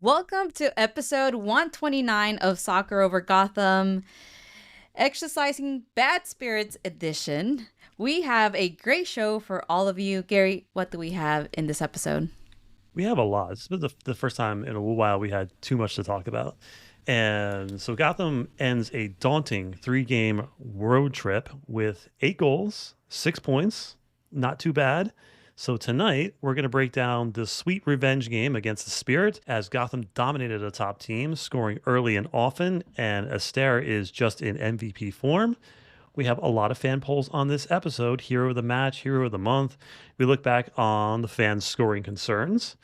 Welcome to episode 129 of Soccer Over Gotham, Exorcising Bad Spirits edition. We have a great show for all of you. Gary, what do we have in this episode? We have a lot. It's been the first time in a while we had too much to talk about. And so Gotham ends a daunting 3-game road trip with 8 goals, 6 points. Not too bad. So tonight, we're going to break down the sweet revenge game against the Spirit as Gotham dominated a top team, scoring early and often, and Esther is just in MVP form. We have a lot of fan polls on this episode. Hero of the match, hero of the month. We look back on the fans' scoring concerns.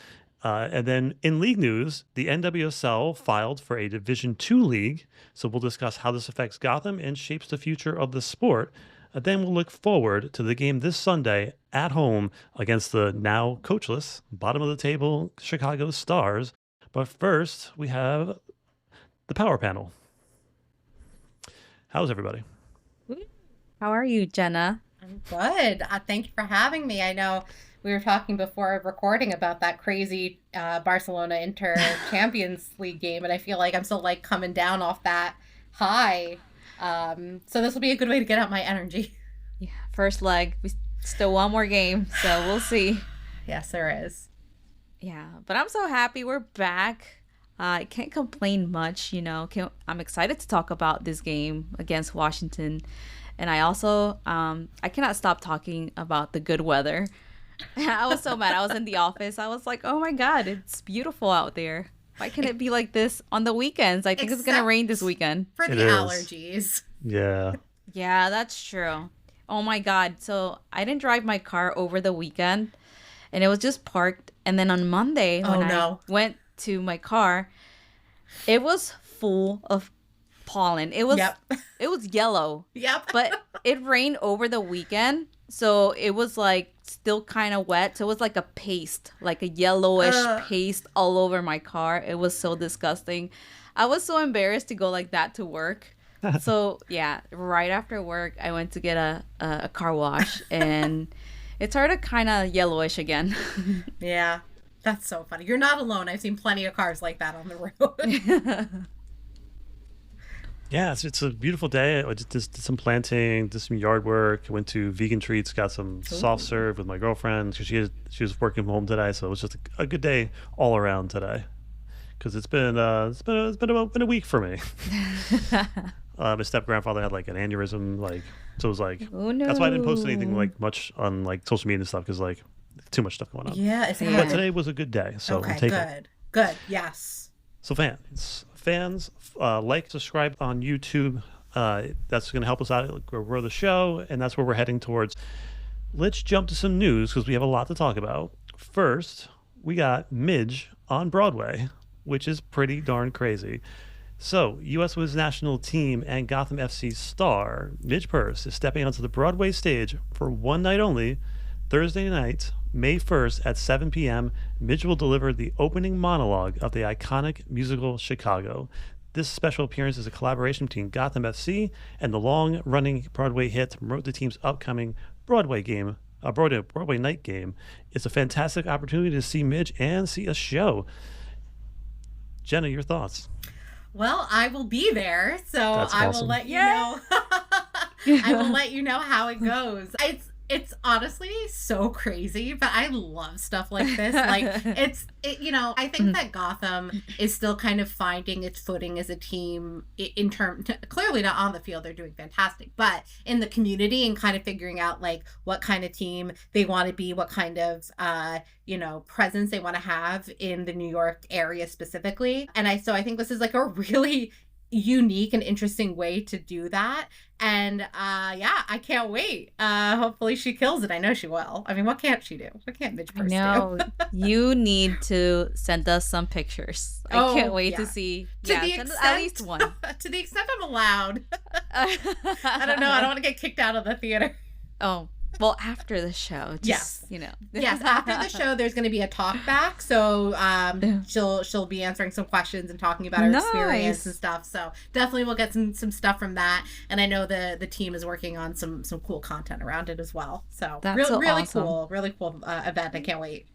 And then in league news, the NWSL filed for a Division 2 league. So we'll discuss how this affects Gotham and shapes the future of the sport. And then we'll look forward to the game this Sunday at home against the now coachless, bottom of the table Chicago Stars. But first, we have the power panel. How's everybody? How are you, Jenna? I'm good. Thank you for having me. I know we were talking before recording about that crazy Barcelona Inter Champions League game, and I feel like I'm still like coming down off that high. So this will be a good way to get out my energy. Yeah, first leg. We still one more game, so we'll see. Yes, there is. Yeah, but I'm so happy we're back. I can't complain much, I'm excited to talk about this game against Washington. And I also, I cannot stop talking about the good weather. I was so mad. I was in the office. I was like, oh my God, it's beautiful out there. Why can't it be like this on the weekends? I think it's going to rain this weekend. For the allergies. Yeah. Yeah, that's true. Oh my God. So I didn't drive my car over the weekend and it was just parked. And then on Monday, I went to my car, it was full of pollen. It was yellow. Yep. But it rained over the weekend. So it was like still kind of wet. So it was like a paste, like a yellowish paste all over my car. It was so disgusting. I was so embarrassed to go like that to work. So yeah, right after work, I went to get a car wash and it started kind of yellowish again. Yeah, that's so funny. You're not alone. I've seen plenty of cars like that on the road. Yeah, it's a beautiful day. I just did some planting, did some yard work, went to Vegan Treats, got some soft serve with my girlfriend because she was working from home today, so it was just a good day all around today. Because it's been a week for me. My step grandfather had like an aneurysm, so it was like that's why I didn't post anything like much on like social media and stuff because like too much stuff going on. Yeah, but today was a good day, so okay, I'm taking it. Good, yes. So fans, like, subscribe on YouTube. That's going to help us out grow the show, and that's where we're heading towards. Let's jump to some news because we have a lot to talk about. First, we got Midge on Broadway, which is pretty darn crazy. So, U.S. Women's National Team and Gotham FC star Midge Purse is stepping onto the Broadway stage for one night only, Thursday night, May 1st at 7 p.m., Midge will deliver the opening monologue of the iconic musical Chicago. This special appearance is a collaboration between Gotham FC and the long-running Broadway hit to promote the team's upcoming Broadway night game. It's a fantastic opportunity to see Midge and see a show. Jenna, your thoughts? Well, I will be there, so I will let you know. I will let you know how it goes. It's honestly so crazy, but I love stuff like this. Like I think that Gotham is still kind of finding its footing as a team in terms, clearly not on the field, they're doing fantastic, but in the community and kind of figuring out like what kind of team they want to be, what kind of, presence they want to have in the New York area specifically. And I think this is like a really unique and interesting way to do that. And I can't wait. Hopefully she kills it. I know she will. I mean, what can't she do? What can't Midge Purse do? You need to send us some pictures. I can't wait to see. Send us at least one. To the extent I'm allowed. I don't know. I don't want to get kicked out of the theater. Oh, well, after the show, yes, after the show, there's going to be a talk back. So she'll be answering some questions and talking about her experience and stuff. So definitely we'll get some stuff from that. And I know the team is working on some cool content around it as well. So that's really awesome. really cool event. I can't wait.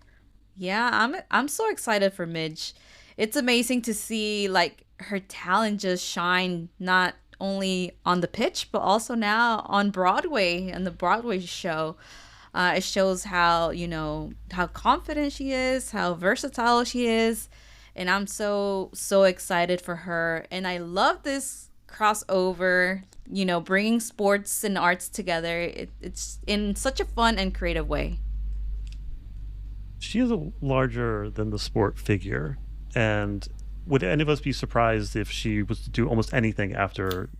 Yeah, I'm so excited for Midge. it's amazing to see like her talent just shine, not only on the pitch but also now on Broadway and the Broadway show. It shows how, how confident she is, how versatile she is, and I'm so excited for her. And I love this crossover, bringing sports and arts together. It's in such a fun and creative way. She is a larger than the sport figure, and would any of us be surprised if she was to do almost anything after,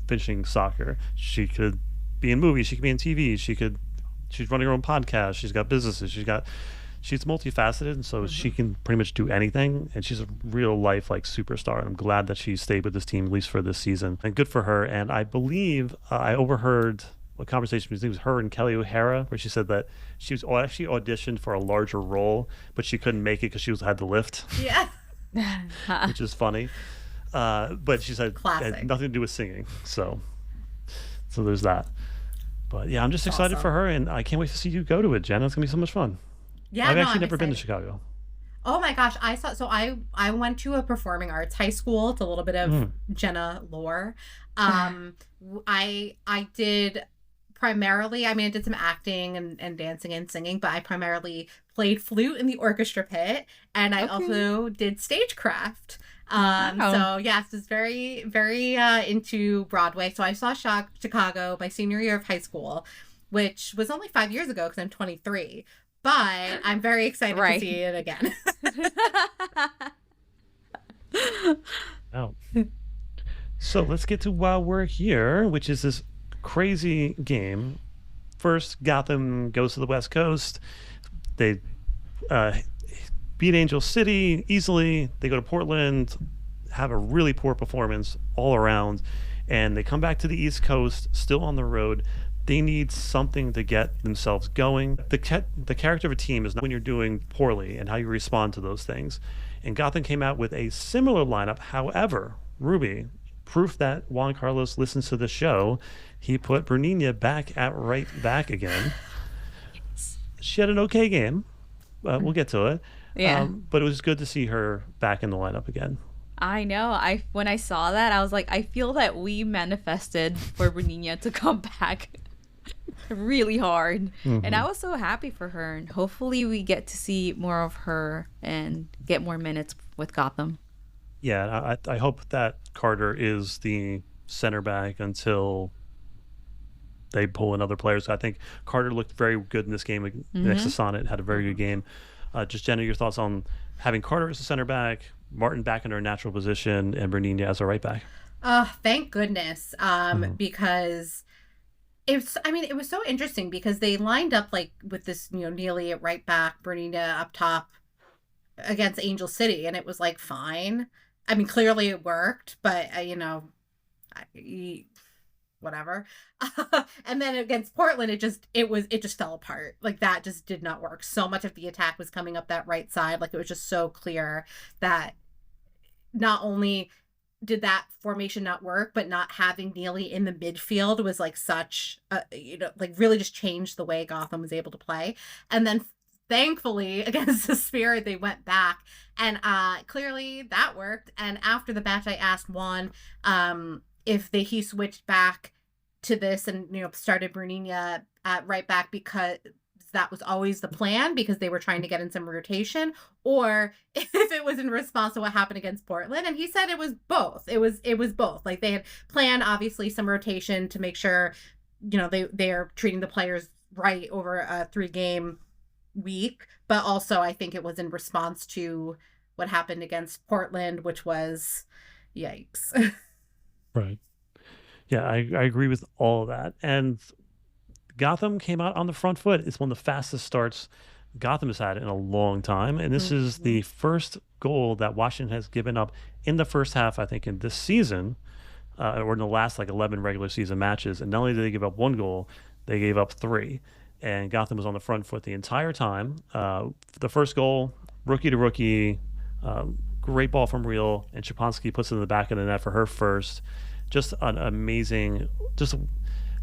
finishing soccer? She could be in movies, she could be in TV, she's running her own podcast, she's got businesses, she's multifaceted, and so she can pretty much do anything, and she's a real life like superstar. And I'm glad that she stayed with this team at least for this season, and good for her. And I believe I overheard a conversation between her and Kelly O'Hara where she said that she was actually auditioned for a larger role, but she couldn't make it because she had to lift. Yeah. Which is funny. But she said Classic. it had nothing to do with singing. So there's that. But yeah, I'm just excited for her, and I can't wait to see you go to it, Jenna. It's gonna be so much fun. Yeah, I've actually never been to Chicago. Oh my gosh, I went to a performing arts high school. It's a little bit of Jenna lore. I did primarily, I did some acting and dancing and singing, but I primarily played flute in the orchestra pit, and I also did stagecraft. So yes, it's very, very into Broadway. So I saw Chicago my senior year of high school, which was only 5 years ago because I'm 23. But I'm very excited to see it again. Oh. So let's get to why we're here, which is this crazy game. First, Gotham goes to the West Coast. They beat Angel City easily. They go to Portland, have a really poor performance all around, and they come back to the East Coast, still on the road. They need something to get themselves going. The character of a team is not when you're doing poorly and how you respond to those things. And Gotham came out with a similar lineup. However, Ruby, proof that Juan Carlos listens to the show, he put Bernina back at right back again. She had an okay game. We'll get to it. Yeah. But it was good to see her back in the lineup again. I know. When I saw that, I was like, I feel that we manifested for Bernina to come back really hard. And I was so happy for her. And hopefully we get to see more of her and get more minutes with Gotham. Yeah, I hope that Carter is the center back until they pull in other players. I think Carter looked very good in this game. Next to Sonnet, had a very good game. Just Jenna, your thoughts on having Carter as a center back, Martin back in her natural position, and Bernina as a right back? Thank goodness. Because it was so interesting because they lined up like with this, Neely at right back, Bernina up top against Angel City, and it was like fine. Clearly it worked, but whatever. And then against Portland, it just fell apart. Like that just did not work. So much of the attack was coming up that right side. Like it was just so clear that not only did that formation not work, but not having Neely in the midfield was like such really just changed the way Gotham was able to play. And then thankfully against the Spirit, they went back, and clearly that worked. And after the match, I asked Juan if he switched back to this and started Bernina at right back because that was always the plan because they were trying to get in some rotation, or if it was in response to what happened against Portland. And he said it was both. It was both. Like they had planned obviously some rotation to make sure they are treating the players right over a 3-game week, but also I think it was in response to what happened against Portland, which was yikes. Right. Yeah, I agree with all of that. And Gotham came out on the front foot. It's one of the fastest starts Gotham has had in a long time. And this is the first goal that Washington has given up in the first half, I think, in this season, or in the last 11 regular season matches. And not only did they give up 1 goal, they gave up 3. And Gotham was on the front foot the entire time. The first goal, rookie to rookie, great ball from Real, and Shapansky puts it in the back of the net for her first. Just an amazing,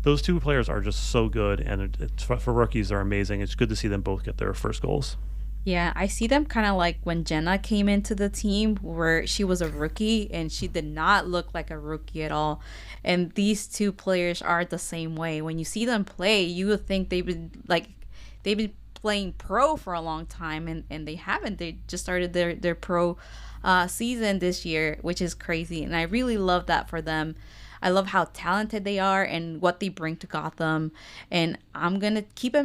those two players are just so good, and for rookies, they're amazing. It's good to see them both get their first goals. Yeah, I see them kind of like when Jenna came into the team, where she was a rookie and she did not look like a rookie at all. And these two players are the same way. When you see them play, you would think they've been playing pro for a long time, and they haven't. They just started their pro season this year, which is crazy. And I really love that for them. I love how talented they are and what they bring to Gotham. And I'm gonna keep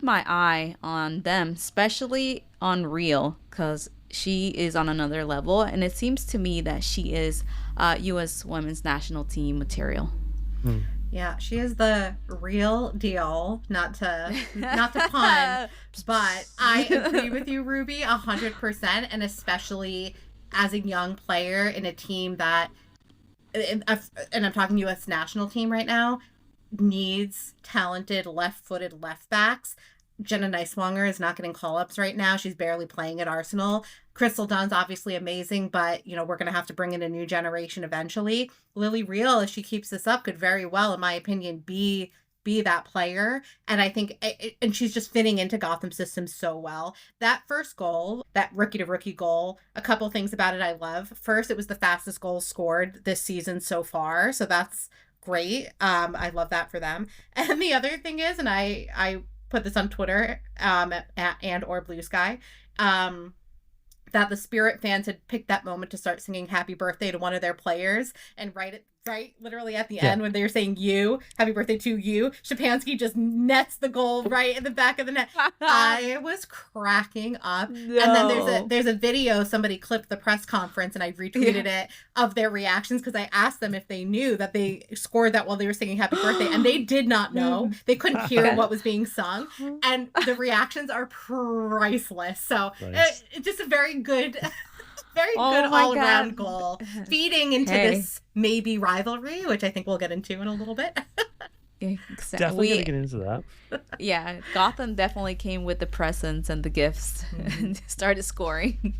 my eye on them, especially on Real, because she is on another level, and it seems to me that she is U.S. Women's National Team material. Yeah, she is the real deal. Not to pun, but I agree with you, Ruby, 100%, and especially as a young player in a team that, and I'm talking U.S. national team right now, needs talented left-footed left backs. Jenna Neiswanger is not getting call-ups right now. She's barely playing at Arsenal. Crystal Dunn's obviously amazing, but, you know, we're going to have to bring in a new generation eventually. Lily Real, if she keeps this up, could very well, in my opinion, be that player. And I think, and she's just fitting into Gotham system so well. That first goal, that rookie-to-rookie goal, a couple things about it I love. First, it was the fastest goal scored this season so far, so that's great. I love that for them. And the other thing is, and I put this on Twitter and or Blue Sky, that the Spirit fans had picked that moment to start singing happy birthday to one of their players, and right literally at the end when they were saying happy birthday to you, Shapansky just nets the goal right in the back of the net. I was cracking up. No. And then there's a video, somebody clipped the press conference and I retweeted it, of their reactions, because I asked them if they knew that they scored that while they were singing happy birthday, and they did not know. They couldn't hear what was being sung, and the reactions are priceless. So nice. It's just a very good all-around goal, feeding into this maybe rivalry, which I think we'll get into in a little bit. Exactly. Definitely gonna get into that. Yeah, Gotham definitely came with the presents and the gifts and started scoring.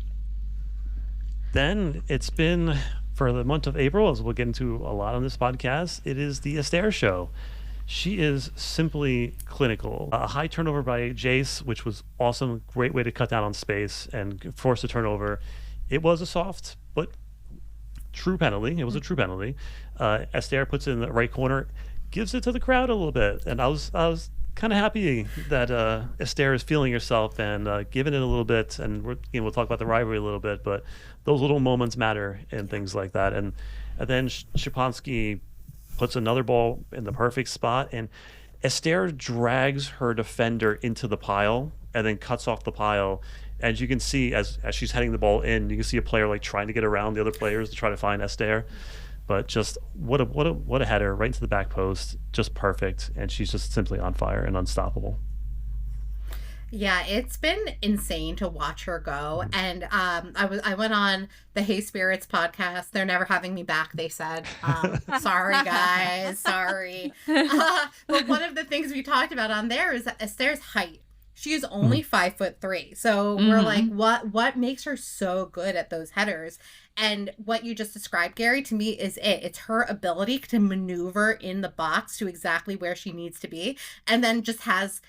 Then it's been, for the month of April, as we'll get into a lot on this podcast, it is the Esther show. She is simply clinical. A high turnover by Jace, which was awesome. Great way to cut down on space and force a turnover. It was a soft but true penalty. It was a true penalty. Esther puts it in the right corner, gives it to the crowd a little bit. And I was kind of happy that Esther is feeling herself and giving it a little bit. And we'll talk about the rivalry a little bit, but those little moments matter and things like that. And then Shapansky puts another ball in the perfect spot, and Esther drags her defender into the pile and then cuts off the pile. And you can see as she's heading the ball in, you can see a player like trying to get around the other players to try to find Esther. But just what a header right into the back post, just perfect. And she's just simply on fire and unstoppable. Yeah, it's been insane to watch her go. And I went on the Hey Spirits podcast. They're never having me back, they said. Sorry, guys. Sorry. But one of the things we talked about on there is Esther's height. She is only 5'3". So we're like, what makes her so good at those headers? And what you just described, Gary, to me is it. It's her ability to maneuver in the box to exactly where she needs to be. And then just has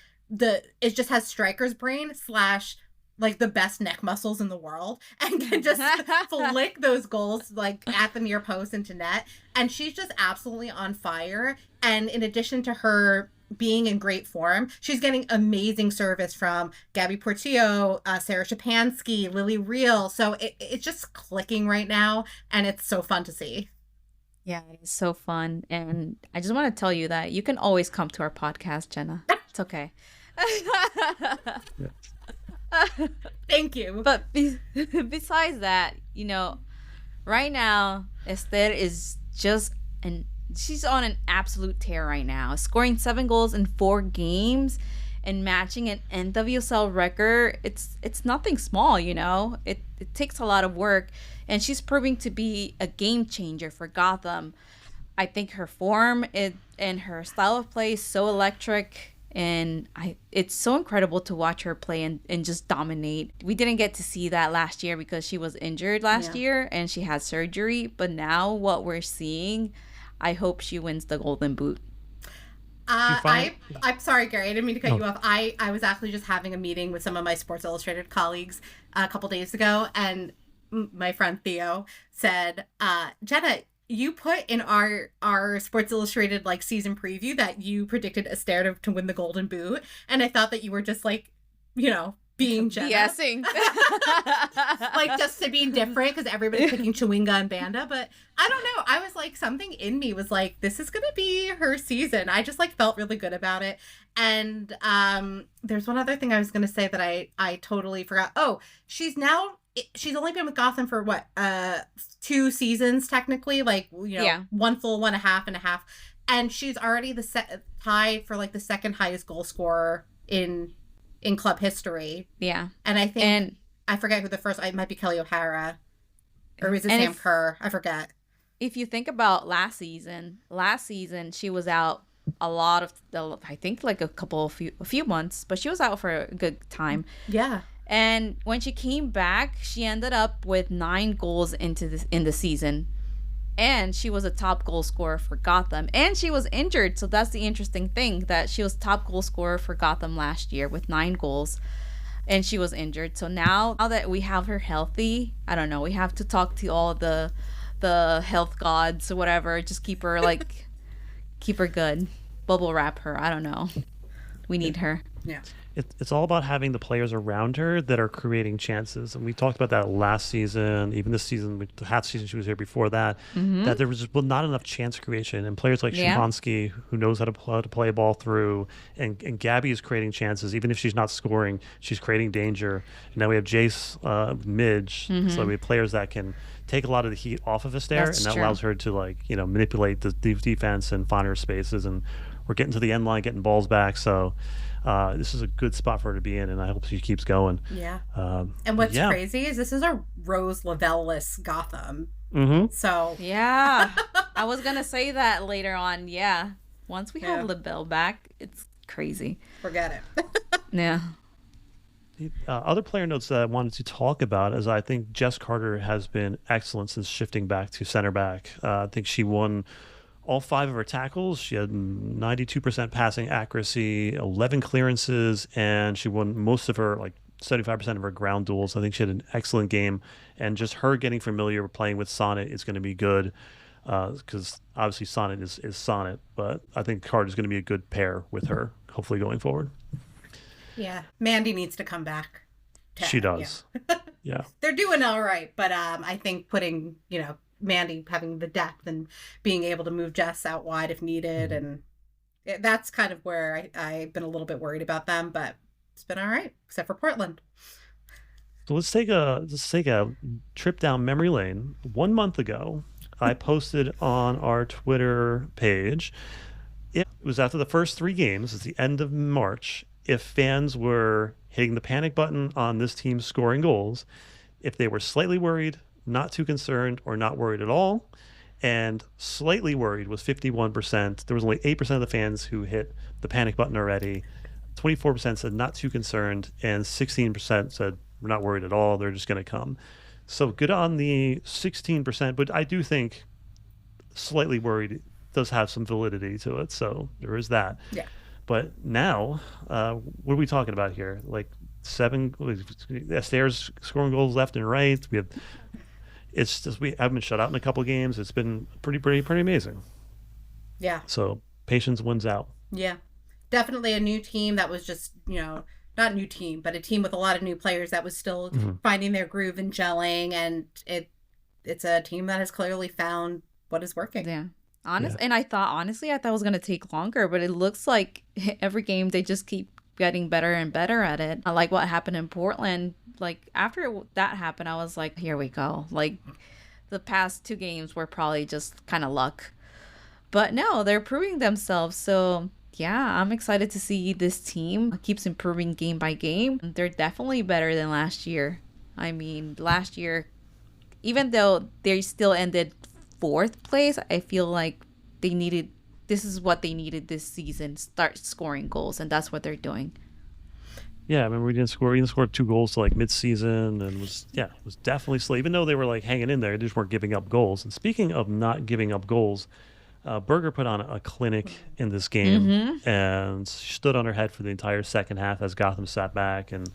striker's brain / like the best neck muscles in the world, and can just flick those goals like at the near post into net. And she's just absolutely on fire. And in addition to her being in great form, she's getting amazing service from Gabby Portillo, Sarah Shapansky, Lily Real. So it's just clicking right now, and it's so fun to see. Yeah, it's so fun. And I just want to tell you that you can always come to our podcast, Jenna. It's okay. Thank you. But besides that, right now Esther is she's on an absolute tear right now, scoring 7 goals in 4 games and matching an NWSL record. It's nothing small, it takes a lot of work, and she's proving to be a game changer for Gotham. I think her form and her style of play is so electric. And it's so incredible to watch her play and just dominate. We didn't get to see that last year because she was injured last year and she had surgery. But now what we're seeing, I hope she wins the Golden Boot. I'm sorry, Gary. I didn't mean to cut you off. I was actually just having a meeting with some of my Sports Illustrated colleagues a couple days ago, and my friend Theo said, Jenna, you put in our Sports Illustrated like season preview that you predicted Esther to win the Golden Boot, and I thought that you were just like, being Jenna. Guessing. Like just to be different because everybody's picking Chewinga and Banda, but I don't know. I was like, something in me was like, this is gonna be her season. I just like felt really good about it. And there's one other thing I was gonna say that I totally forgot. Oh, she's only been with Gotham for what 2 seasons technically, like one full, 1.5 and a half, and she's already tied for like the second highest goal scorer in club history. Yeah. And I think, I forget who the first, it might be Kelly O'Hara, or is it Sam Kerr? I forget. If you think about last season she was out a lot of, I think like a few months, but she was out for a good time. Yeah. And when she came back, she ended up with 9 goals in the season. And she was a top goal scorer for Gotham. And she was injured. So that's the interesting thing, that she was top goal scorer for Gotham last year with 9 goals. And she was injured. So now that we have her healthy, I don't know, we have to talk to all the health gods or whatever. Just keep her keep her good. Bubble wrap her. I don't know. We need her. Yeah. It's all about having the players around her that are creating chances. And we talked about that last season, even this season, the half season she was here before that, that there was just not enough chance creation. And players like Szymanski, who knows how to play a ball through, and Gabby is creating chances. Even if she's not scoring, she's creating danger. And now we have Jace, Midge. So we have players that can take a lot of the heat off of Esther, and that allows her to manipulate the defense and find her spaces. And we're getting to the end line, getting balls back. So this is a good spot for her to be in, and I hope she keeps going. Yeah. And what's crazy is this is a Rose Lavelle-less Gotham. So yeah, I was gonna say that later on. Yeah, once we have Lavelle back, it's crazy. Forget it. Yeah. Other player notes that I wanted to talk about is I think Jess Carter has been excellent since shifting back to center back. I think she won all 5 of her tackles. She had 92% passing accuracy, 11 clearances, and she won most of her, 75% of her ground duels. I think she had an excellent game, and just her getting familiar with playing with Sonnet is going to be good, because obviously Sonnet is Sonnet, but I think Carter's going to be a good pair with her, hopefully going forward. Yeah, Mandy needs to come back. She does. Yeah. They're doing all right, but I think putting, Mandy having the depth and being able to move Jess out wide if needed, and that's kind of where I've been a little bit worried about them, but it's been all right, except for Portland. So let's take a trip down memory lane. 1 month ago, I posted on our Twitter page, it was after the first 3 games, it's the end of March, if fans were hitting the panic button on this team scoring goals, if they were slightly worried, not too concerned, or not worried at all. And slightly worried was 51%. There was only 8% of the fans who hit the panic button already. 24% said not too concerned, and 16% said we're not worried at all. They're just going to come. So good on the 16%, but I do think slightly worried does have some validity to it. So there is that. Yeah. But now, what are we talking about here? 7 Esther's scoring goals left and right. It's just we haven't been shut out in a couple of games. It's been pretty amazing. Yeah. So patience wins out. Yeah, definitely a new team that was just not a new team, but a team with a lot of new players that was still finding their groove and gelling, and it's a team that has clearly found what is working. Yeah. And I thought it was gonna take longer, but it looks like every game they just keep getting better and better at it. I like what happened in Portland. After that happened, I was like, here we go. The past 2 games were probably just kind of luck, but no, they're proving themselves. So yeah, I'm excited to see this team keeps improving game by game. They're definitely better than last year. I mean, last year, even though they still ended 4th place, I feel like this is what they needed this season, start scoring goals, and that's what they're doing. Yeah, I remember we didn't score 2 goals to mid-season, and was definitely slow. Even though they were hanging in there, they just weren't giving up goals. And speaking of not giving up goals, Berger put on a clinic in this game and stood on her head for the entire second half as Gotham sat back. And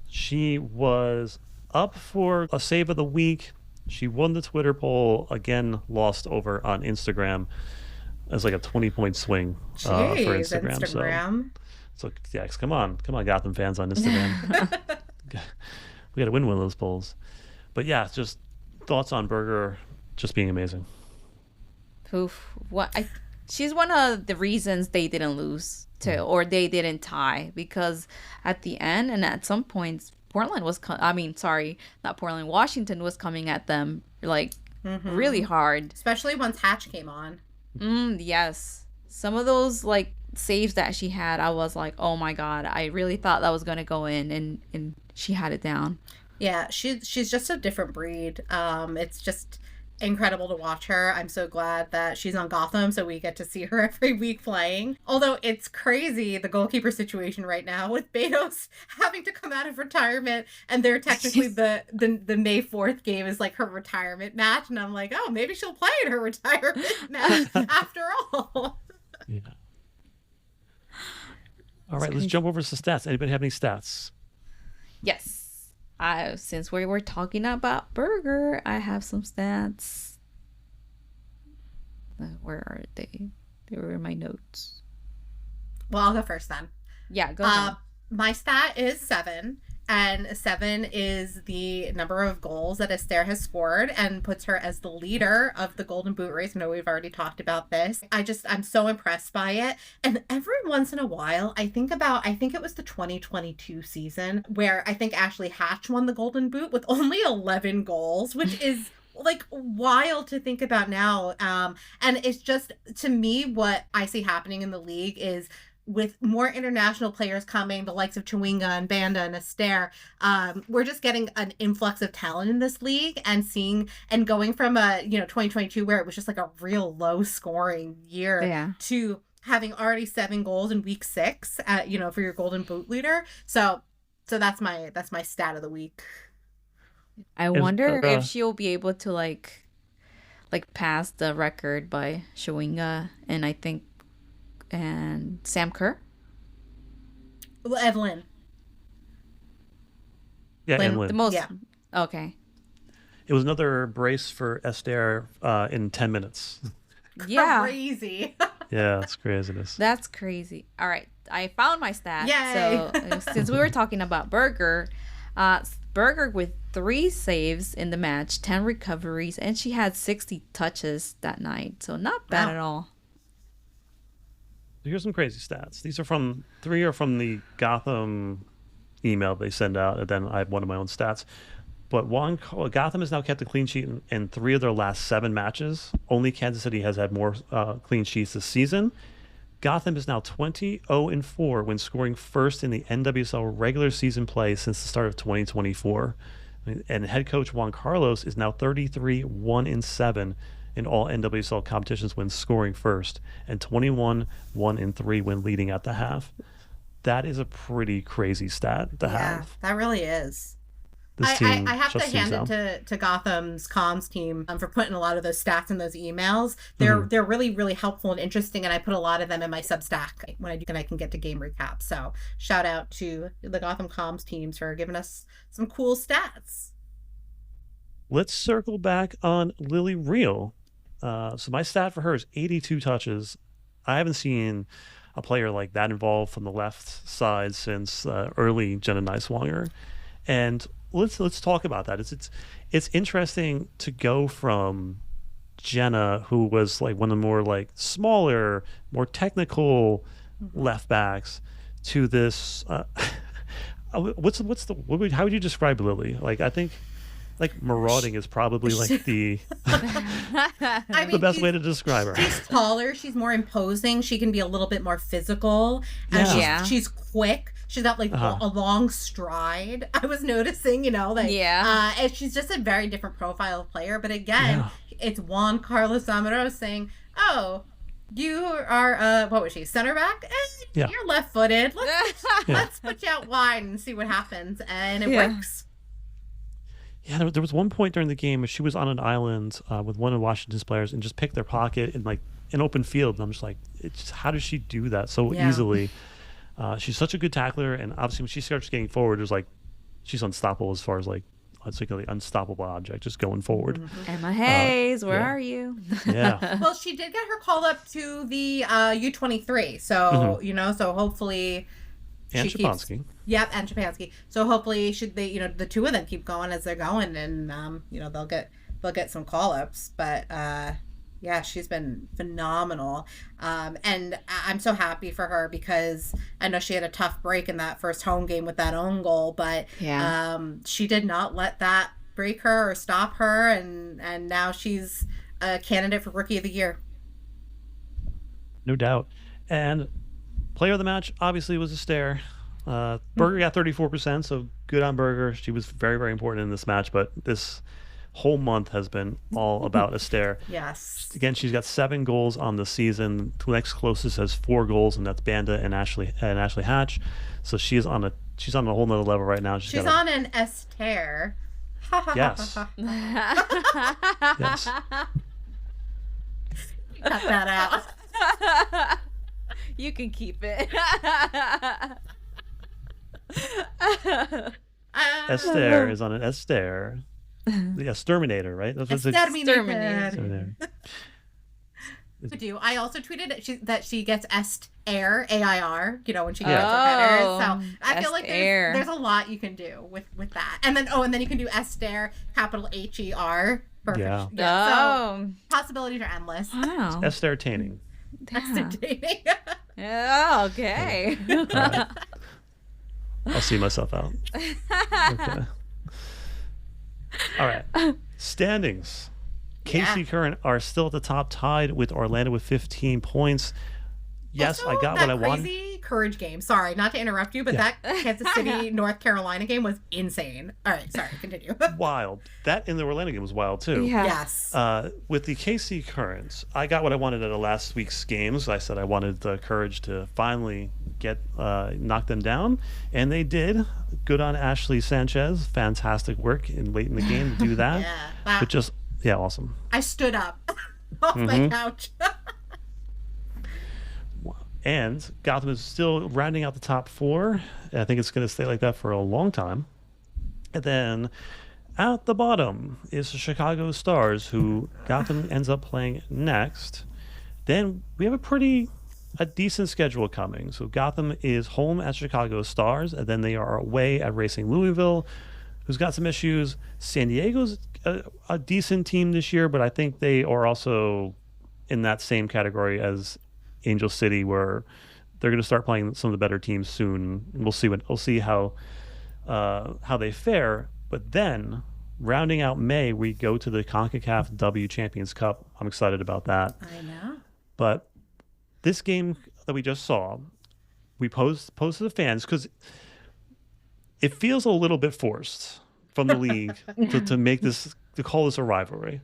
she was up for a save of the week. She won the Twitter poll, again lost over on Instagram as like a 20-point swing for Instagram. So yeah, come on, Gotham fans on Instagram. We got to win one of those polls. But yeah, just thoughts on Berger just being amazing. Oof. She's one of the reasons they didn't lose or they didn't tie, because at the end and at some points Washington was coming at them like really hard, especially once Hatch came on. Yes, some of those like saves that she had, I was like, oh my god, I really thought that was gonna go in, and she had it down. Yeah, she's just a different breed. It's just incredible to watch her. I'm so glad that she's on Gotham, so we get to see her every week playing. Although it's crazy, the goalkeeper situation right now with Betos having to come out of retirement, and they're technically the May 4th game is like her retirement match, and I'm like, oh, maybe she'll play in her retirement match after all. Yeah. All right, let's jump over to stats. Anybody have any stats? Yes. Since we were talking about Berger, I have some stats. Where are they? They were in my notes. Well, I'll go first then. Yeah, go ahead. My stat is 7, and 7 is the number of goals that Esther has scored and puts her as the leader of the Golden Boot race. I know we've already talked about this. I'm so impressed by it. And every once in a while, I think it was the 2022 season where I think Ashley Hatch won the Golden Boot with only 11 goals, which is like wild to think about now. And it's just, to me, what I see happening in the league is, with more international players coming, the likes of Chawinga and Banda and Esther, we're just getting an influx of talent in this league, and going from 2022 where it was just like a real low scoring year to having already 7 goals in week 6 for your Golden Boot leader. So that's my stat of the week. I wonder if she'll be able to like pass the record by Chawinga and Sam Kerr? Well, Evelyn. Yeah, Evelyn. The most. Yeah. Okay. It was another brace for Esther in 10 minutes. Yeah. Crazy. Yeah, it's craziness. That's crazy. All right. I found my stat. Yay. So since we were talking about Berger with 3 saves in the match, 10 recoveries, and she had 60 touches that night. So not bad at all. Here's some crazy stats. These are from 3 are from the Gotham email they send out, and then I have one of my own stats. But Gotham has now kept a clean sheet in 3 of their last 7 matches. Only Kansas City has had more clean sheets this season. Gotham is now 20-0-4 when scoring first in the NWSL regular season play since the start of 2024. And head coach Juan Carlos is now 33-1-7 in all NWSL competitions when scoring first, and 21-1-3 when leading at the half. That is a pretty crazy stat to have. That really is. I have to hand it to Gotham's comms team for putting a lot of those stats in those emails. They're really, really helpful and interesting, and I put a lot of them in my Substack when I can get to game recaps. So shout out to the Gotham comms teams for giving us some cool stats. Let's circle back on Lily Real. So my stat for her is 82 touches. I haven't seen a player like that involved from the left side since early Jenna Neiswanger. And let's talk about that. It's interesting to go from Jenna, who was like one of the more like smaller, more technical left backs, to this. How would you describe Lily? Like, I think like marauding is probably like the the best way to describe her. She's taller. She's more imposing. She can be a little bit more physical. And she's quick. She's got like a long stride. I was noticing, and she's just a very different profile of player. But again, it's Juan Carlos Amaro saying, "Oh, you are what was she, center back? You're left-footed. Let's put you out wide and see what happens." And it works. Yeah, there was one point during the game where she was on an island with one of Washington's players and just picked their pocket in like an open field. And I'm just like, how does she do that so easily? She's such a good tackler, and obviously when she starts getting forward, there's like she's unstoppable as far as like it's like an unstoppable object just going forward. Emma Hayes, where are you? Yeah. Well, she did get her called up to the U23, so so hopefully. And Shapansky. Yep, and Shapansky. So hopefully, the two of them keep going as they're going, and they'll get some call ups. But yeah, she's been phenomenal, and I'm so happy for her because I know she had a tough break in that first home game with that own goal, but she did not let that break her or stop her, and now she's a candidate for Rookie of the Year. No doubt, and. Player of the match obviously was Esther. Berger got 34%, so good on Berger. She was very, very important in this match, but this whole month has been all about Esther. Yes. Again, she's got 7 goals on the season. The next closest has 4 goals, and that's Banda and Ashley Hatch. So she's on a whole nother level right now. She's on an Esther. Yes. Yes. Cut that out. You can keep it. Esther is on an Esther. The Exterminator, right? Exterminator. I also tweeted that she gets Esther, AIR, when she gets her header. So I feel like there's a lot you can do with that. And then you can do Esther, capital HER. Perfect. Yeah. So possibilities are endless. Wow. Esther-taining. Esther-taining. Oh, okay. Right. I'll see myself out. Okay. All right. Standings. KC Current are still at the top, tied with Orlando with 15 points. Yes, also, I got what I wanted. Crazy Courage game. Sorry, not to interrupt you, but that Kansas City, North Carolina game was insane. All right, sorry, continue. Wild. That in the Orlando game was wild too. Yeah. Yes. With the KC Currents, I got what I wanted at the last week's games. I said I wanted the Courage to finally get knock them down, and they did. Good on Ashley Sanchez. Fantastic work late in the game to do that. Wow. But awesome. I stood up off my couch. And Gotham is still rounding out the top 4. I think it's going to stay like that for a long time. And then at the bottom is the Chicago Stars, who Gotham ends up playing next. Then we have a decent schedule coming. So Gotham is home at Chicago Stars, and then they are away at Racing Louisville, who's got some issues. San Diego's a decent team this year, but I think they are also in that same category as Angel City, where they're going to start playing some of the better teams soon. We'll see how they fare. But then, rounding out May, we go to the CONCACAF W Champions Cup. I'm excited about that. I know. But this game that we just saw, we posed to the fans because it feels a little bit forced from the league to call this a rivalry.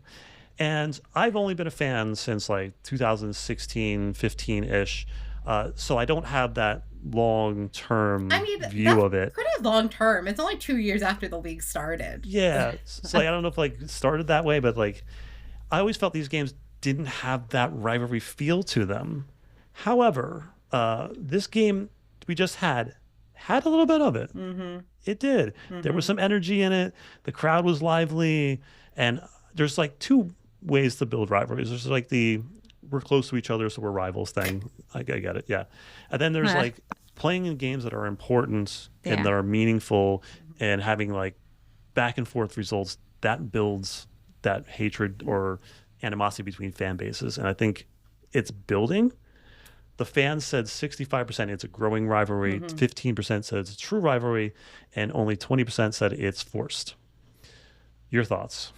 And I've only been a fan since like 2016, 15-ish. So I don't have that long-term view of it. Pretty long-term. It's only 2 years after the league started. Yeah. So I don't know if it started that way, but I always felt these games didn't have that rivalry feel to them. However, this game we just had a little bit of it. Mm-hmm. It did. Mm-hmm. There was some energy in it. The crowd was lively. And there's 2 ways to build rivalries. There's we're close to each other, so we're rivals thing. I get it, yeah. And then there's playing in games that are important and that are meaningful, and having back and forth results that builds that hatred or animosity between fan bases. And I think it's building. The fans said 65% it's a growing rivalry, 15% said it's a true rivalry, and only 20% said it's forced. Your thoughts?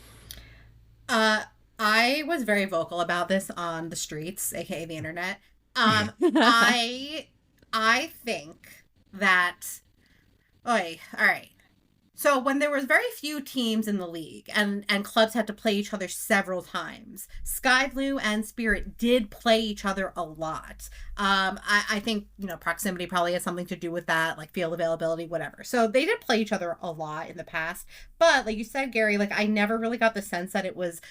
I was very vocal about this on the streets, aka the internet. I think that all right. So when there was very few teams in the league and clubs had to play each other several times, Sky Blue and Spirit did play each other a lot. I think, proximity probably has something to do with that, like field availability, whatever. So they did play each other a lot in the past. But like you said, Gary, like I never really got the sense that it was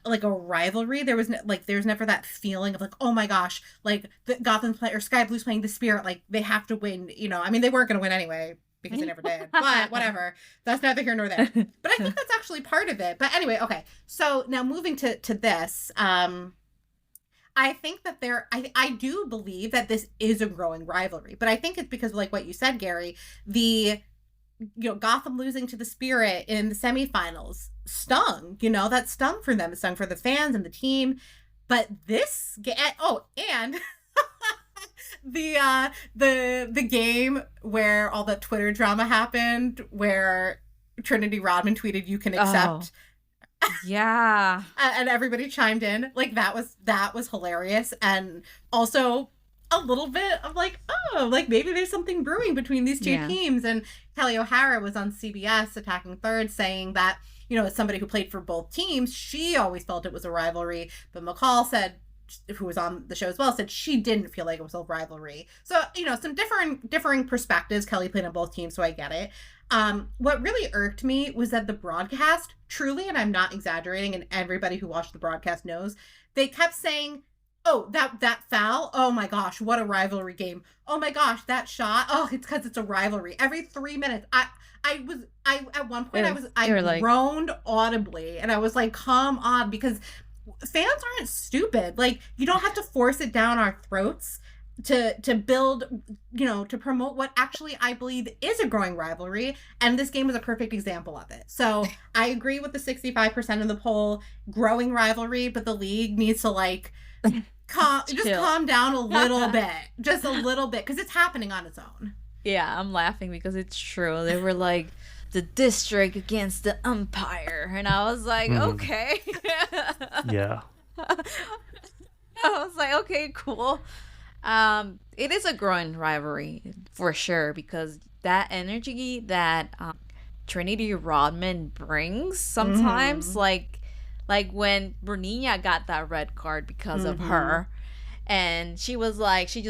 like a rivalry. There's never that feeling of like, oh my gosh, like the Gotham play or Sky Blue's playing the Spirit, like they have to win. I mean, they weren't going to win anyway, because they never did. But whatever. That's neither here nor there. But I think that's actually part of it. But anyway, okay. So now moving to this, I think that I do believe that this is a growing rivalry. But I think it's because, like what you said, Gary, Gotham losing to the Spirit in the semifinals stung. That stung for them. It stung for the fans and the team. But this and the game where all the Twitter drama happened, where Trinity Rodman tweeted, "You can accept." Yeah. And everybody chimed in. Like that was hilarious. And also a little bit of like, oh, like maybe there's something brewing between these two teams. And Kelly O'Hara was on CBS Attacking Third saying that, as somebody who played for both teams, she always felt it was a rivalry. But McCall said, who was on the show as well, said she didn't feel like it was a rivalry. So, some differing perspectives. Kelly played on both teams, so I get it. What really irked me was that the broadcast, truly, and I'm not exaggerating, and everybody who watched the broadcast knows, they kept saying, oh, that foul, oh my gosh, what a rivalry game. Oh my gosh, that shot, oh, it's because it's a rivalry. Every 3 minutes, I at one point I groaned audibly, and I was like, come on, because fans aren't stupid. Like, you don't have to force it down our throats to build, to promote what actually I believe is a growing rivalry. And this game was a perfect example of it. So I agree with the 65% of the poll, growing rivalry, but the league needs to calm down a little bit, just a little bit, because it's happening on its own. Yeah, I'm laughing because it's true. They were like, the district against the umpire, and I was like, okay. Yeah. I was like, okay, cool. It is a growing rivalry for sure, because that energy that Trinity Rodman brings sometimes, like when Bernina got that red card because of her, and she just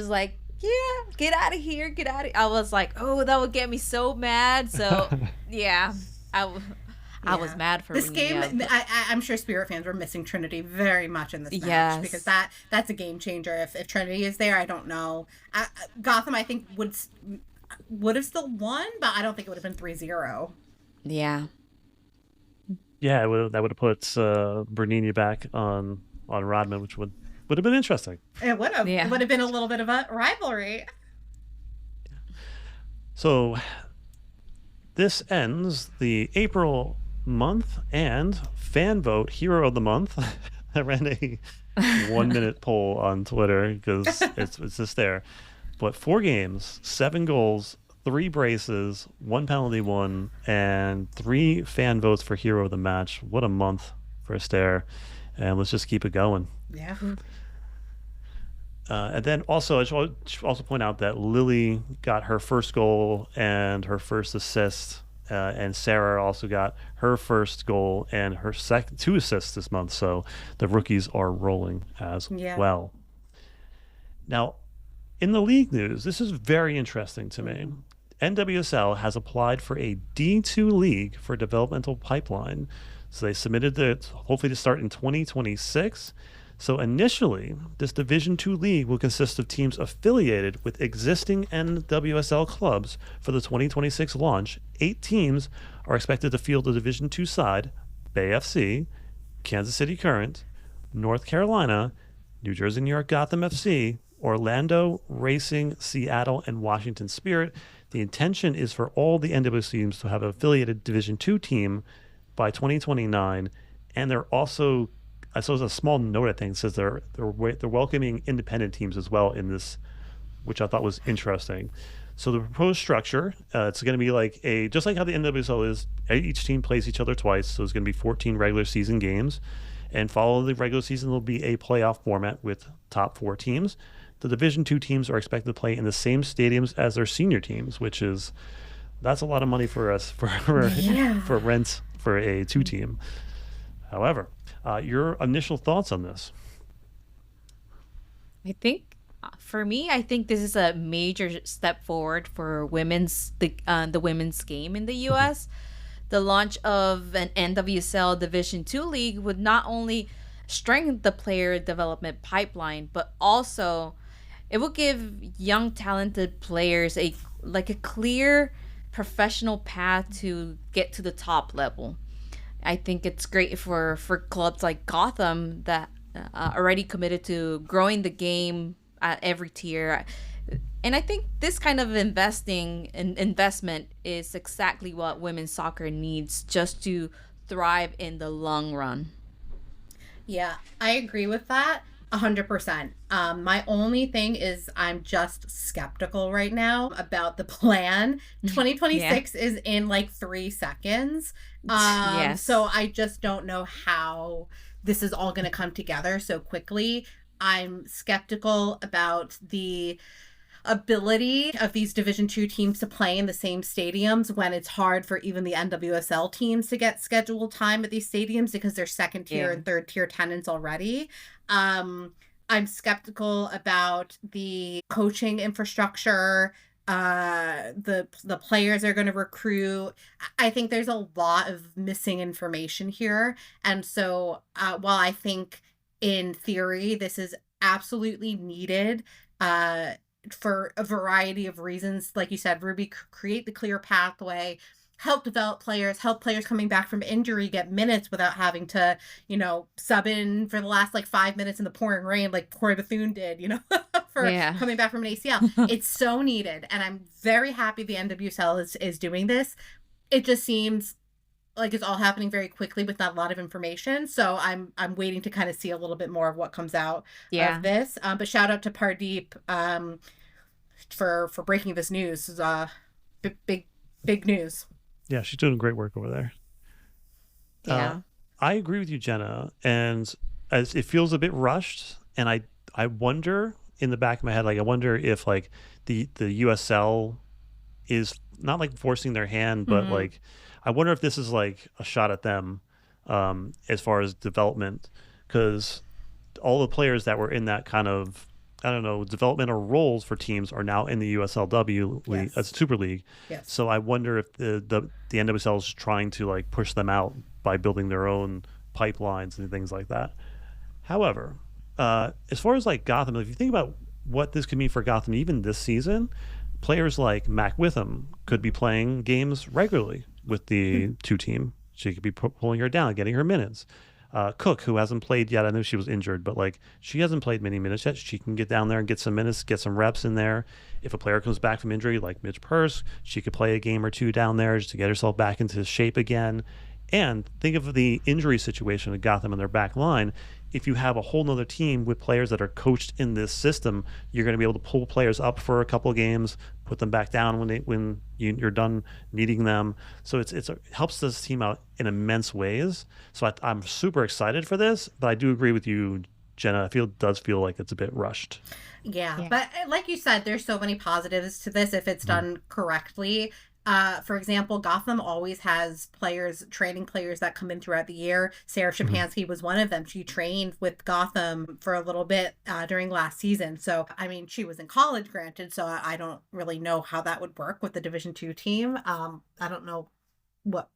like, yeah, get out of here. I was like, oh, that would get me so mad. So, yeah, I was mad for this game. I'm sure Spirit fans were missing Trinity very much in this match, because that's a game changer. If Trinity is there, I don't know. Gotham, I think, would have still won, but I don't think it would have been 3-0. Yeah. Yeah, that would have put Bernini back on Rodman, which would have been interesting. It would have. Yeah. It would have been a little bit of a rivalry. So this ends the April month and fan vote hero of the month. I ran a 1-minute poll on Twitter because it's just there. But 4 games, 7 goals, 3 braces, 1 penalty won, and 3 fan votes for hero of the match. What a month for Esther. And let's just keep it going. Yeah. And then also, I should also point out that Lily got her first goal and her first assist, and Sarah also got her first goal and her 2 assists this month. So the rookies are rolling as well. Now, in the league news, this is very interesting to me. NWSL has applied for a D2 league for developmental pipeline. So they submitted hopefully to start in 2026. So initially, this Division II league will consist of teams affiliated with existing NWSL clubs for the 2026 launch. 8 teams are expected to field the Division II side: Bay FC, Kansas City Current, North Carolina, New Jersey, New York Gotham FC, Orlando, Racing, Seattle, and Washington Spirit. The intention is for all the NWSL teams to have an affiliated Division II team by 2029, and they're also, I saw a small note, I think, says they're welcoming independent teams as well in this, which I thought was interesting. So the proposed structure, it's going to be like just like how the NWSL is, each team plays each other twice. So it's going to be 14 regular season games, and following the regular season, there'll be a playoff format with top 4 teams. The Division II teams are expected to play in the same stadiums as their senior teams, which is That's a lot of money for us for rent for a 2-team. However, your initial thoughts on this? I think for me, I think this is a major step forward for the women's game in the U.S. The launch of an NWSL Division 2 league would not only strengthen the player development pipeline, but also it will give young talented players a clear professional path to get to the top level. I think it's great for clubs like Gotham that already committed to growing the game at every tier. And I think this kind of investment is exactly what women's soccer needs just to thrive in the long run. Yeah, I agree with that 100%. My only thing is I'm just skeptical right now about the plan. 2026 is in like 3 seconds. Yes. So I just don't know how this is all going to come together so quickly. I'm skeptical about the ability of these Division 2 teams to play in the same stadiums when it's hard for even the NWSL teams to get scheduled time at these stadiums because they're second tier and third tier tenants already. I'm skeptical about the coaching infrastructure, the players are going to recruit. I think there's a lot of missing information here. And so while I think in theory this is absolutely needed, for a variety of reasons, like you said, Ruby, create the clear pathway, help develop players, help players coming back from injury get minutes without having to, sub in for the last 5 minutes in the pouring rain like Corey Bethune did, for coming back from an ACL. It's so needed. And I'm very happy the NWSL is doing this. It just seems like it's all happening very quickly with not a lot of information. So I'm waiting to kind of see a little bit more of what comes out of this. But shout out to Pardeep for breaking this news. This is big news. Yeah, she's doing great work over there. Yeah. I agree with you, Jenna. And as it feels a bit rushed, and I wonder in the back of my head, I wonder if the USL is not forcing their hand, but I wonder if this is a shot at them as far as development, because all the players that were in that kind of, developmental roles for teams are now in the USLW league, Super League. Yes. So I wonder if the NWSL is trying to push them out by building their own pipelines and things like that. However, as far as Gotham, if you think about what this could mean for Gotham, even this season, players like Mac Witham could be playing games regularly with the 2-team. She could be pulling her down, getting her minutes. Cook, who hasn't played yet, I know she was injured, but she hasn't played many minutes yet. She can get down there and get some minutes, get some reps in there. If a player comes back from injury, like Midge Purse, she could play a game or two down there just to get herself back into shape again. And think of the injury situation at Gotham and their back line. If you have a whole nother team with players that are coached in this system, you're going to be able to pull players up for a couple of games, put them back down when you're done needing them. So it helps this team out in immense ways. So I'm super excited for this, but I do agree with you, Jenna. It does feel like it's a bit rushed. Yeah, but like you said, there's so many positives to this if it's done correctly. For example, Gotham always has training players that come in throughout the year. Sarah Shapansky was one of them. She trained with Gotham for a little bit during last season. So, she was in college, granted, so I don't really know how that would work with the Division 2 team. I don't know what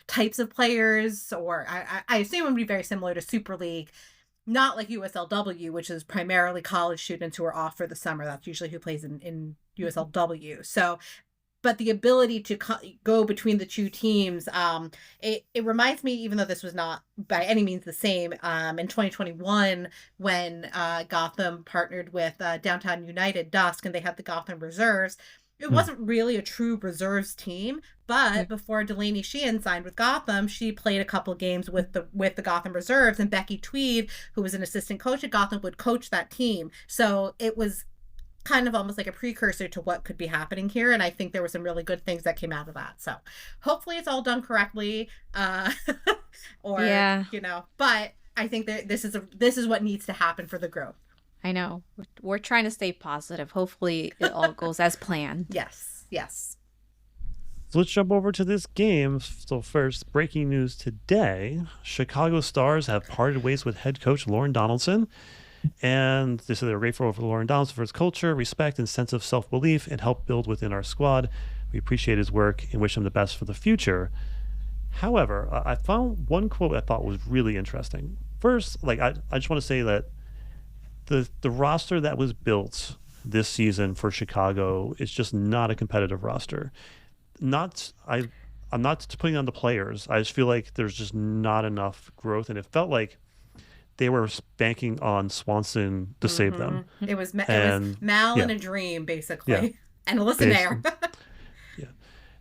types of players, or I assume it would be very similar to Super League. Not like USLW, which is primarily college students who are off for the summer. That's usually who plays in USLW. So, but the ability to go between the 2 teams, it reminds me, even though this was not by any means the same, in 2021 when Gotham partnered with Downtown United Dusk and they had the Gotham Reserves. It wasn't really a true reserves team, but before Delaney Sheehan signed with Gotham, she played a couple games with the Gotham Reserves, and Becky Tweed, who was an assistant coach at Gotham, would coach that team. So it was kind of almost like a precursor to what could be happening here, and I think there were some really good things that came out of that. So hopefully it's all done correctly, but I think that this is what needs to happen for the growth. I know. We're trying to stay positive. Hopefully it all goes as planned. Yes. So let's jump over to this game. So first, breaking news today, Chicago Stars have parted ways with head coach Lauren Donaldson. And they said they're grateful for Lauren Donaldson for his culture, respect, and sense of self-belief and help build within our squad. We appreciate his work and wish him the best for the future. However, I found one quote I thought was really interesting. First, I just want to say that the roster that was built this season for Chicago is just not a competitive roster. I'm not putting on the players. I just feel like there's just not enough growth, and it felt like they were banking on Swanson to save them. It was Mal in a dream, basically, and a listener. Yeah,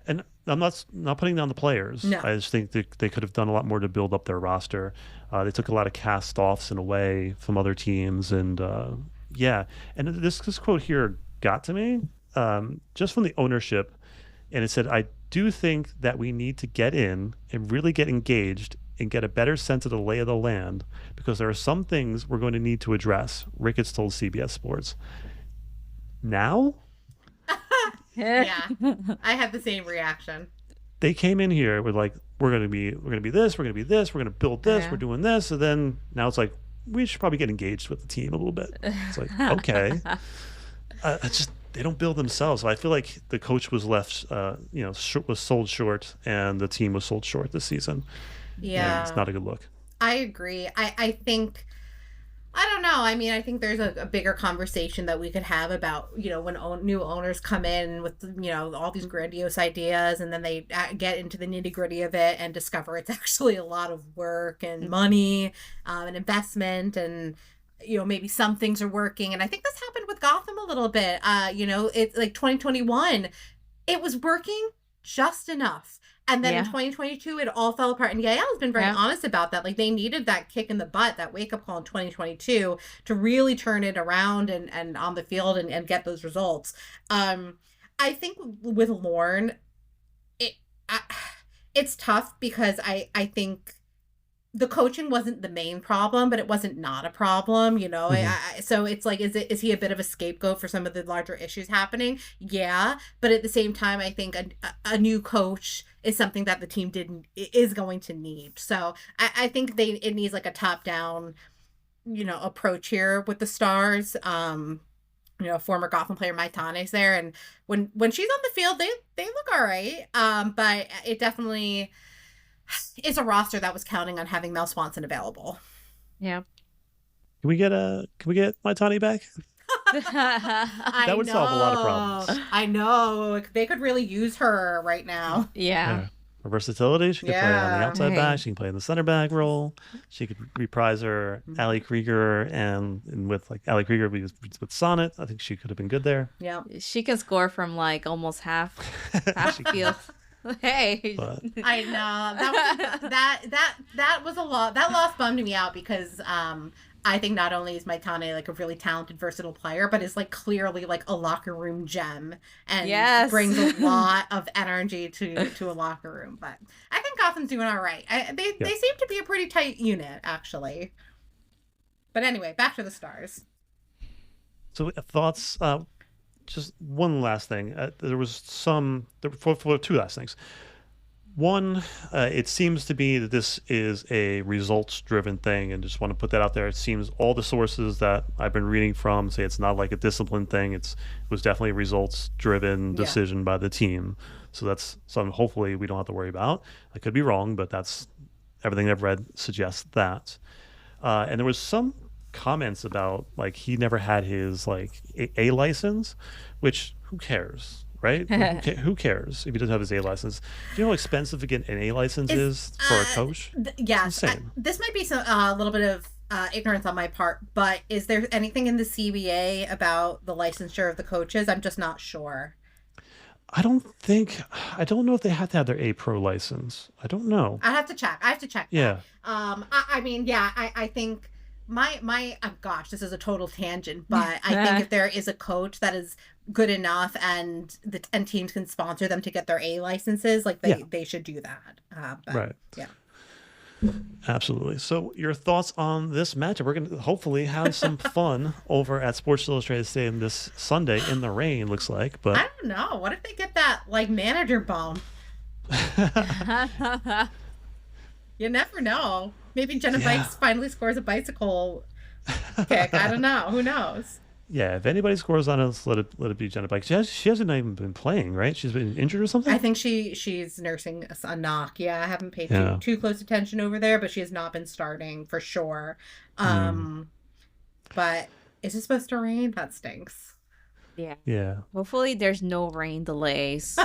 and I'm not putting down the players. No. I just think they could have done a lot more to build up their roster. They took a lot of cast-offs in a way from other teams, and and this quote here got to me just from the ownership. And it said, I do think that we need to get in and really get engaged and get a better sense of the lay of the land because there are some things we're going to need to address, Ricketts told CBS Sports. Now? Yeah, I had the same reaction. They came in here with like, we're going to be this, we're going to be this, we're going to build this, we're doing this. And then now it's like, we should probably get engaged with the team a little bit. It's like, okay. They don't build themselves. So I feel like the coach was left, was sold short, and the team was sold short this season. Yeah, and it's not a good look. I agree. I think, I don't know. I mean, I think there's a bigger conversation that we could have about, when new owners come in with, all these grandiose ideas, and then they get into the nitty gritty of it and discover it's actually a lot of work and money and investment, and maybe some things are working. And I think this happened with Gotham a little bit. It's like 2021, it was working just enough. And then in 2022, it all fell apart. And Yael has been very honest about that. Like, they needed that kick in the butt, that wake-up call in 2022 to really turn it around and on the field and get those results. I think with Lauren, it's tough because I think the coaching wasn't the main problem, but it wasn't not a problem, so it's like, is he a bit of a scapegoat for some of the larger issues happening? Yeah. But at the same time, I think a new coach is something that the team is going to need. So I think it needs like a top down, approach here with the Stars. Former Gotham player Mike Tane's there. And when she's on the field, they look all right. But it definitely is a roster that was counting on having Mel Swanson available. Yeah. Can we get my Tani back? That would solve a lot of problems. I know. They could really use her right now. Yeah. Her versatility. She could play on the outside back. She can play in the center back role. She could reprise her Ali Krieger and with like Ali Krieger with Sonnet. I think she could have been good there. Yeah. She can score from like almost half field. Hey, but I know that was a lot. That loss bummed me out because I think not only is Maitane like a really talented, versatile player, but is like clearly like a locker room gem and brings a lot of energy to a locker room. But I think Gotham's doing all right. They seem to be a pretty tight unit, actually. But anyway, back to the Stars. So thoughts. Just one last thing. There was two last things. One, it seems to be that this is a results-driven thing, and just want to put that out there. It seems all the sources that I've been reading from say it's not like a discipline thing. It was definitely a results-driven decision by the team. So that's something hopefully we don't have to worry about. I could be wrong, but that's everything I've read suggests that. And there was some comments about like he never had his like A license, which who cares, right? Who cares if he doesn't have his A license? Do you know how expensive to get an A license is for a coach? Yes. This might be a little bit of ignorance on my part, but is there anything in the CBA about the licensure of the coaches? I'm just not sure. I don't know if they have to have their A Pro license. I don't know. I have to check. Yeah. I think gosh, this is a total tangent, but I think if there is a coach that is good enough and teams can sponsor them to get their A licenses, like they should do that. Right. Yeah. Absolutely. So your thoughts on this matchup? We're going to hopefully have some fun over at Sports Illustrated Stadium this Sunday in the rain, looks like. But I don't know. What if they get that like manager bump? You never know. Maybe Jenna Bikes finally scores a bicycle kick. I don't know. Who knows? Yeah, if anybody scores on us, let it be Jenna Bike. She hasn't even been playing, right? She's been injured or something? I think she's nursing a knock. Yeah, I haven't paid too close attention over there, but she has not been starting for sure. But is it supposed to rain? That stinks. Yeah. Hopefully there's no rain delays.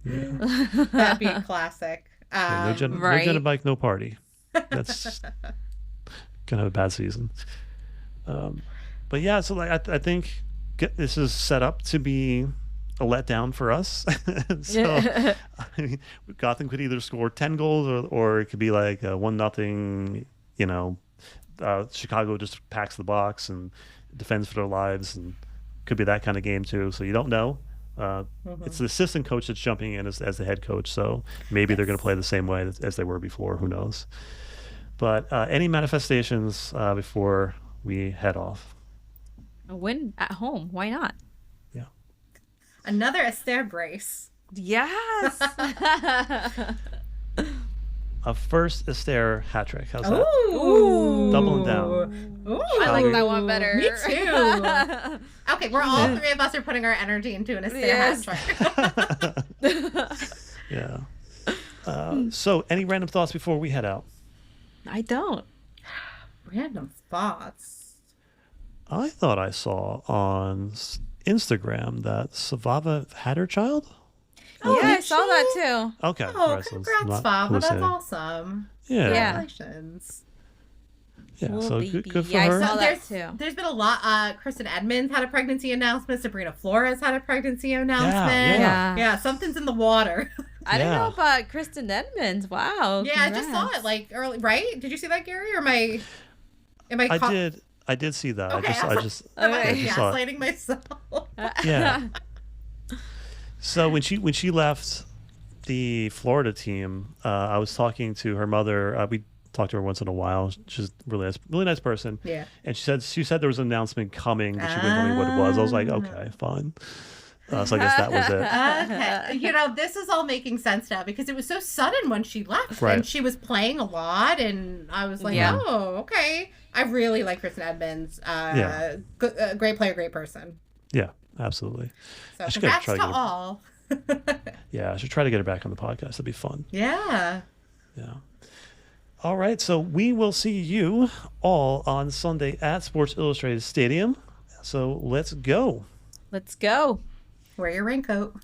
That'd be a classic. No Jenna Bike, no party. That's gonna have a bad season. But yeah, so like I think this is set up to be a letdown for us. So I mean, Gotham could either score 10 goals or it could be like a 1-0. Chicago just packs the box and defends for their lives, and could be that kind of game too. So you don't know. It's the assistant coach that's jumping in as the head coach, so maybe they're going to play the same way as they were before. Who knows? But any manifestations before we head off? A win at home. Why not? Yeah. Another Esther brace. Yes. A first Esther hat trick. How's that? Ooh. Doubling down. Ooh. I like that one better. Me too. Okay, we're all three of us are putting our energy into an Esther hat trick. Yeah. So, any random thoughts before we head out? I don't. Random thoughts. I thought I saw on Instagram that Savava had her child. Oh, yeah, I saw that too. Okay. Oh, right, congrats, Fava. That's awesome. Yeah. Congratulations. Yeah, so good for her. her. I saw that too. There's been a lot. Kristen Edmonds had a pregnancy announcement. Sabrina Flores had a pregnancy announcement. Yeah, something's in the water. I didn't know about Kristen Edmonds. Wow. Yeah, congrats. I just saw it like early. Right? Did you see that, Gary? Or am I? I did see that. Okay, I just gaslighting myself. Yeah. So when she left the Florida team, I was talking to her mother. We talk to her once in a while. She's a really nice person. Yeah. And she said there was an announcement coming, but she wouldn't tell me what it was. I was like, okay, fine. So I guess that was it. Okay. This is all making sense now because it was so sudden when she left. Right. And she was playing a lot, and I was like, oh, okay. I really like Kristen Edmonds. Great player, great person. Yeah, absolutely. So congrats to all. Yeah, I should try to get her back on the podcast. That'd be fun. Yeah. Yeah. All right, so we will see you all on Sunday at Sports Illustrated Stadium. So let's go. Let's go. Wear your raincoat.